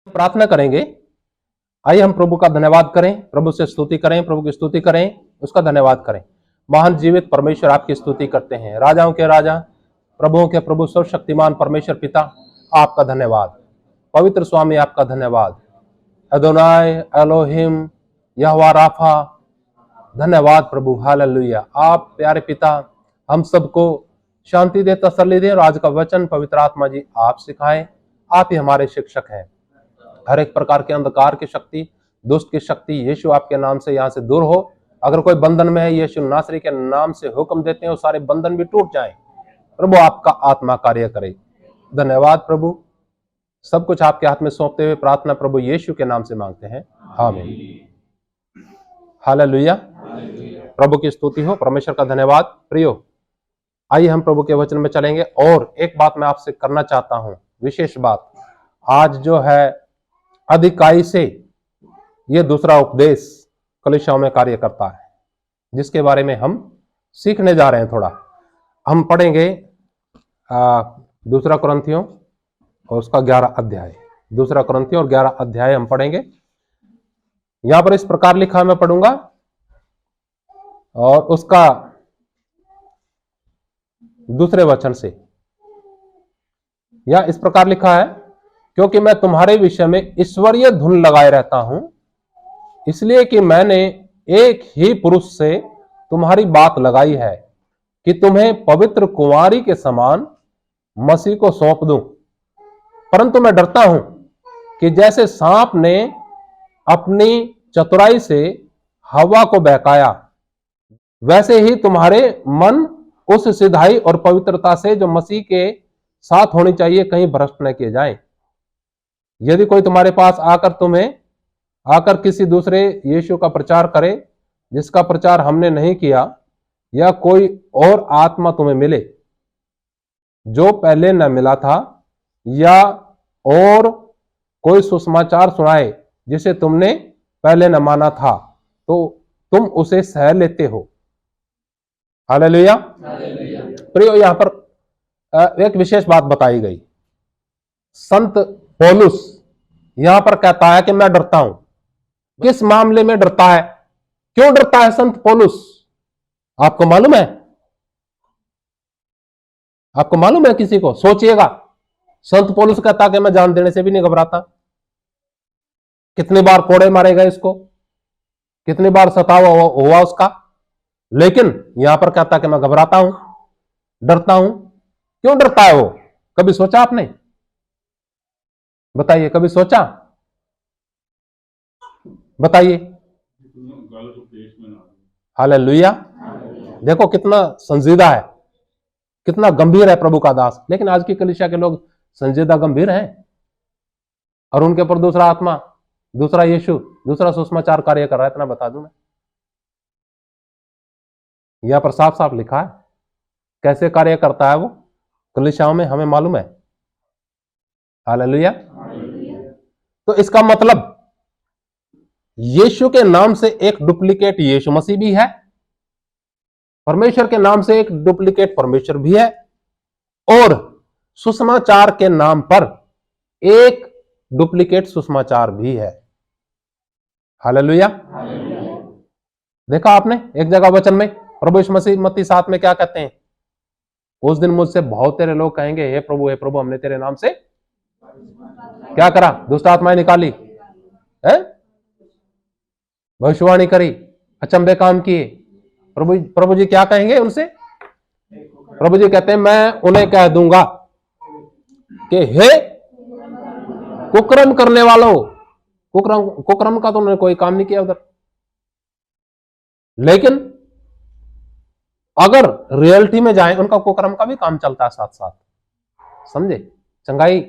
प्रार्थना करेंगे। आइए हम प्रभु का धन्यवाद करें, प्रभु से स्तुति करें, प्रभु की स्तुति करें, उसका धन्यवाद करें। महान जीवित परमेश्वर आपकी स्तुति करते हैं, राजाओं के राजा, प्रभुओं के प्रभु, सर्वशक्तिमान परमेश्वर पिता आपका धन्यवाद। पवित्र स्वामी आपका धन्यवाद। अदोनाय, एलोहिम, यहोवा राफा, धन्यवाद प्रभु, हालेलुया। आप प्यारे पिता हम सबको शांति दे, तसल्ली दे, और आज का वचन पवित्र आत्मा जी आप सिखाएं। आप ही हमारे शिक्षक हैं। हर एक प्रकार के अंधकार की शक्ति, दुष्ट की शक्ति यीशु आपके नाम से यहाँ से दूर हो। अगर कोई बंधन में है, यीशु नासरी के नाम से हुक्म देते हैं वो सारे बंधन भी टूट जाएं। प्रभु आपका आत्मा कार्य करे। धन्यवाद प्रभु। सब कुछ आपके हाथ में सौंपते हुए प्रार्थना प्रभु यीशु के नाम से मांगते हैं, आमीन। हालेलुया। प्रभु की स्तुति हो, परमेश्वर का धन्यवाद। प्रियो, आइए हम प्रभु के वचन में चलेंगे। और एक बात मैं आपसे करना चाहता हूं, विशेष बात। आज जो है अधिकाई से ये दूसरा उपदेश कलीसियाओं में कार्य करता है, जिसके बारे में हम सीखने जा रहे हैं। थोड़ा हम पढ़ेंगे दूसरा कुरिन्थियों और उसका 11 अध्याय। दूसरा कुरिन्थियों और 11 अध्याय हम पढ़ेंगे। यहां पर इस प्रकार लिखा, मैं पढ़ूंगा और उसका दूसरे वचन से। या इस प्रकार लिखा है, क्योंकि मैं तुम्हारे विषय में ईश्वरीय धुन लगाए रहता हूं, इसलिए कि मैंने एक ही पुरुष से तुम्हारी बात लगाई है कि तुम्हें पवित्र कुंवारी के समान मसीह को सौंप दूं। परंतु मैं डरता हूं कि जैसे सांप ने अपनी चतुराई से हवा को बहकाया, वैसे ही तुम्हारे मन उस सिधाई और पवित्रता से जो मसीह के साथ होनी चाहिए कहीं भ्रष्ट न किए जाएं। यदि कोई तुम्हारे पास आकर किसी दूसरे यीशु का प्रचार करे जिसका प्रचार हमने नहीं किया, या कोई और आत्मा तुम्हें मिले जो पहले न मिला था, या और कोई सुसमाचार सुनाए जिसे तुमने पहले न माना था, तो तुम उसे सह लेते हो। हालेलुया। प्रियो, यहां पर एक विशेष बात बताई गई। संत पौलुस यहां पर कहता है कि मैं डरता हूं। किस मामले में डरता है? क्यों डरता है संत पौलुस? आपको मालूम है? आपको मालूम है किसी को? सोचिएगा। संत पौलुस कहता कि मैं जान देने से भी नहीं घबराता। कितनी बार कोड़े मारे गए इसको, कितनी बार सतावा हुआ उसका, लेकिन यहां पर कहता कि मैं घबराता हूं, डरता हूं। क्यों डरता है वो? कभी सोचा आपने? बताइए, कभी सोचा? बताइए। हालेलुया। देखो कितना संजीदा है, कितना गंभीर है प्रभु का दास। लेकिन आज की कलीसिया के लोग संजीदा गंभीर हैं, और उनके ऊपर दूसरा आत्मा, दूसरा यीशु, दूसरा सुसमाचार कार्य कर रहा है। इतना बता दूं मैं, यहां पर साफ साफ लिखा है कैसे कार्य करता है वो कलीसियाओं में, हमें मालूम है। हालेलुया। तो इसका मतलब यीशु के नाम से एक डुप्लीकेट यीशु मसीह भी है, परमेश्वर के नाम से एक डुप्लीकेट परमेश्वर भी है, और सुसमाचार के नाम पर एक डुप्लीकेट सुसमाचार भी है। हालेलुया। देखा आपने एक जगह वचन में प्रभु यीशु मसीह मत्ती 7 में क्या कहते हैं? उस दिन मुझसे बहुत तेरे लोग कहेंगे, हे प्रभु हमने तेरे नाम से क्या करा? दुष्ट आत्माएं निकाली, है, भविष्यवाणी करी, अचंभे काम किए। प्रभु जी क्या कहेंगे उनसे? प्रभु जी कहते हैं, मैं उन्हें कह दूंगा कि हे कुकर्म करने वालों। कुकर्म का तो उन्होंने कोई काम नहीं किया उधर, लेकिन अगर रियलिटी में जाए उनका कुकर्म का भी काम चलता है साथ साथ। समझे? चंगाई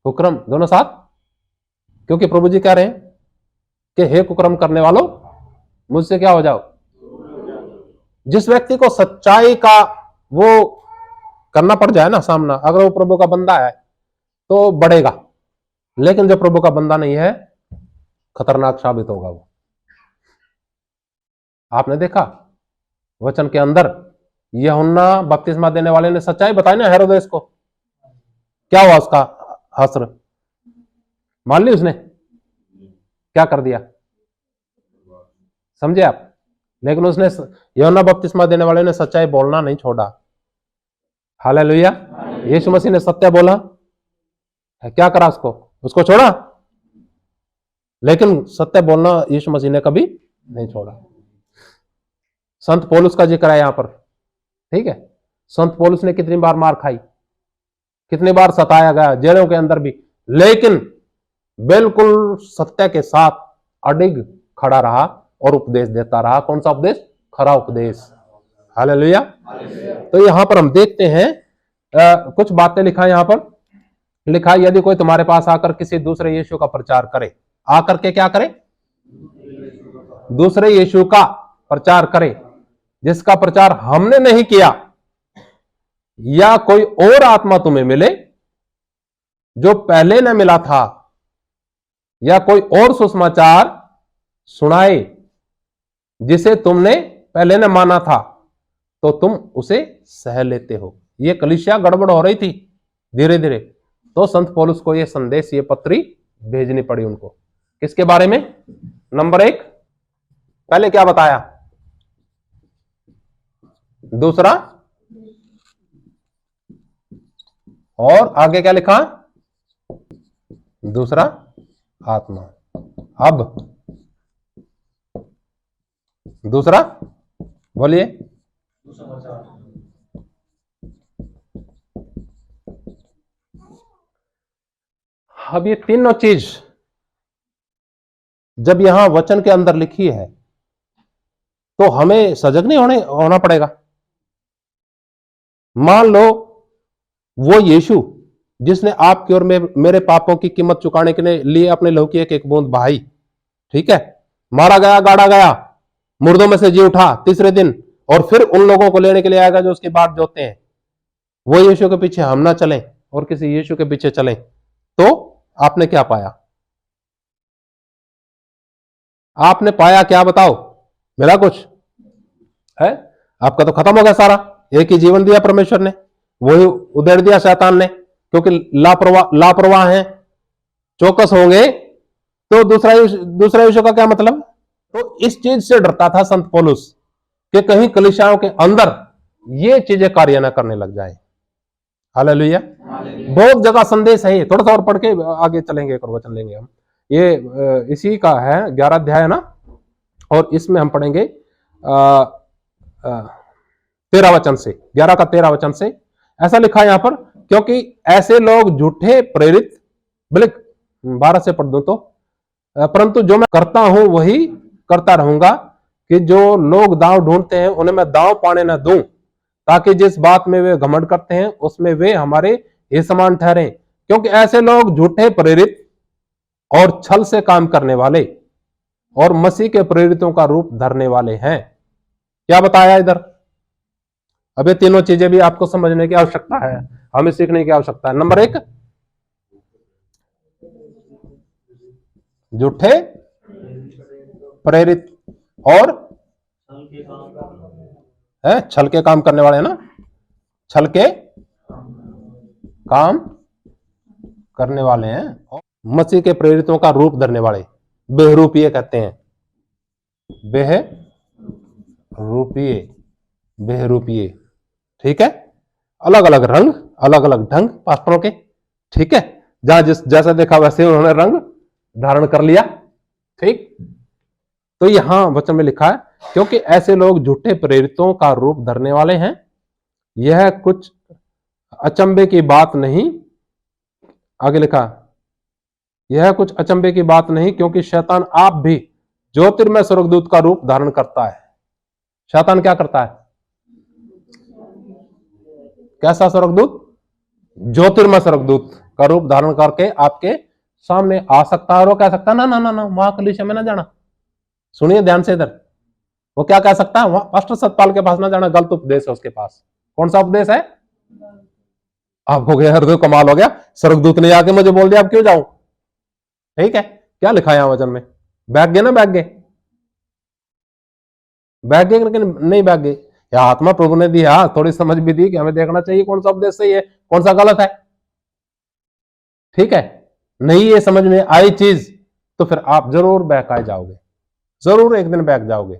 कुकर्म दोनों साथ। क्योंकि प्रभु जी कह रहे हैं कि हे कुकर्म करने वालों, मुझसे क्या हो जाओ। जिस व्यक्ति को सच्चाई का वो करना पड़ जाए ना सामना, अगर वो प्रभु का बंदा है तो बढ़ेगा, लेकिन जब प्रभु का बंदा नहीं है खतरनाक साबित होगा वो। आपने देखा वचन के अंदर यूहन्ना बपतिस्मा देने वाले ने सच्चाई बताई ना हेरोदेस को, क्या हुआ उसका हस्र? मान ली उसने, क्या कर दिया, समझे आप। लेकिन उसने, यूहन्ना बपतिस्मा देने वाले ने सच्चाई बोलना नहीं छोड़ा। हालेलुया। यीशु मसीह ने सत्य बोला, क्या करा उसको छोड़ा, लेकिन सत्य बोलना यीशु मसीह ने कभी नहीं छोड़ा। संत पौलुस का जिक्र है यहां पर, ठीक है। संत पौलुस ने कितनी बार मार खाई, कितनी बार सताया गया, जेलों के अंदर भी, लेकिन बिल्कुल सत्य के साथ अडिग खड़ा रहा और उपदेश देता रहा। कौन सा उपदेश, खरा उपदेश। हालेलुया। तो यहां पर हम देखते हैं कुछ बातें लिखा, यहां पर लिखा, यदि कोई तुम्हारे पास आकर किसी दूसरे यीशु का प्रचार करे, आकर के क्या करे, दूसरे यीशु का प्रचार करे जिसका प्रचार हमने नहीं किया, या कोई और आत्मा तुम्हें मिले जो पहले न मिला था, या कोई और सुसमाचार सुनाए जिसे तुमने पहले न माना था, तो तुम उसे सह लेते हो। यह कलीसिया गड़बड़ हो रही थी धीरे धीरे, तो संत पौलुस को यह संदेश, ये पत्री भेजनी पड़ी उनको। किसके बारे में, नंबर 1 पहले क्या बताया, दूसरा, और आगे क्या लिखा, दूसरा आत्मा। अब दूसरा बोलिए, अब ये तीनों चीज जब यहां वचन के अंदर लिखी है तो हमें सजग नहीं होना पड़ेगा। मान लो वो यीशु जिसने आपके और मेरे पापों की कीमत चुकाने के लिए अपने लहू की एक एक बूंद बहाई, ठीक है, मारा गया, गाड़ा गया, मुर्दों में से जी उठा तीसरे दिन, और फिर उन लोगों को लेने के लिए आएगा जो उसकी बाट जोते हैं। वो यीशु के पीछे हम ना चलें और किसी यीशु के पीछे चलें, तो आपने क्या पाया, आपने पाया क्या, बताओ, मिला कुछ है? आपका तो खत्म हो गया सारा। एक ही जीवन दिया परमेश्वर ने, वही उधेड़ दिया शैतान ने, क्योंकि लापरवाह हैं। चौकस होंगे तो दूसरा यीशु का क्या मतलब। तो इस चीज से डरता था संत पौलुस कि कहीं कलीसियाओं के अंदर ये चीजें कार्य न करने लग जाए। हालेलुया। बहुत जगह संदेश है, थोड़ा सा और पढ़ के आगे चलेंगे, एक और वचन लेंगे हम। ये इसी का है 11 अध्याय है ना, और इसमें हम पढ़ेंगे 13 वचन से, 11 का 13 वचन से। ऐसा लिखा है यहां पर, क्योंकि ऐसे लोग झूठे प्रेरित, बोले 12 से पढ़ दूं तो, परंतु जो मैं करता हूं वही करता रहूंगा, कि जो लोग दांव ढूंढते हैं उन्हें मैं दांव पाने न दूं, ताकि जिस बात में वे घमंड करते हैं उसमें वे हमारे ही समान ठहरें। क्योंकि ऐसे लोग झूठे प्रेरित और छल से काम करने वाले और मसीह के प्रेरितों का रूप धरने वाले हैं। क्या बताया इधर? अब ये तीनों चीजें भी आपको समझने की आवश्यकता है, हमें सीखने की आवश्यकता है। नंबर 1, झूठे प्रेरित और छल के काम करने वाले, है ना, छल के काम करने वाले हैं, और मसीह के प्रेरितों का रूप धरने वाले, बेहरूपीय कहते हैं, बेहरूपीय, ठीक है। अलग अलग रंग, अलग अलग ढंग पास्टरों के, ठीक है, जहां जैसा देखा वैसे उन्होंने रंग धारण कर लिया, ठीक। तो यहां वचन में लिखा है, क्योंकि ऐसे लोग झूठे प्रेरितों का रूप धरने वाले हैं। यह कुछ अचंभे की बात नहीं, आगे लिखा, यह कुछ अचंभे की बात नहीं, क्योंकि शैतान आप भी ज्योतिर्मय स्वर्गदूत का रूप धारण करता है। शैतान क्या करता है? कैसा स्वर्गदूत? ज्योतिर्मय स्वर्गदूत का रूप धारण करके आपके सामने आ सकता है, और वो कह सकता है ना ना ना ना, वहां कलीसिया में ना जाना। सुनिए ध्यान से इधर, वो क्या कह सकता है? वहां पास्टर सतपाल के पास ना जाना, गलत उपदेश है उसके पास। कौन सा उपदेश है? आप हो गया हृदय, कमाल हो गया, स्वर्गदूत ने आके मुझे बोल दिया, अब क्यों जाऊं? ठीक है, क्या लिखा है यहां वचन में? बैग गए ना, बैग गए, लेकिन नहीं बैग गए। या आत्मा प्रभु ने दिया, थोड़ी समझ भी दी कि हमें देखना चाहिए कौन सा उपदेश सही है, कौन सा गलत है, ठीक है। नहीं ये समझ में आई चीज, तो फिर आप जरूर बहकाए जाओगे, जरूर एक दिन बहक जाओगे।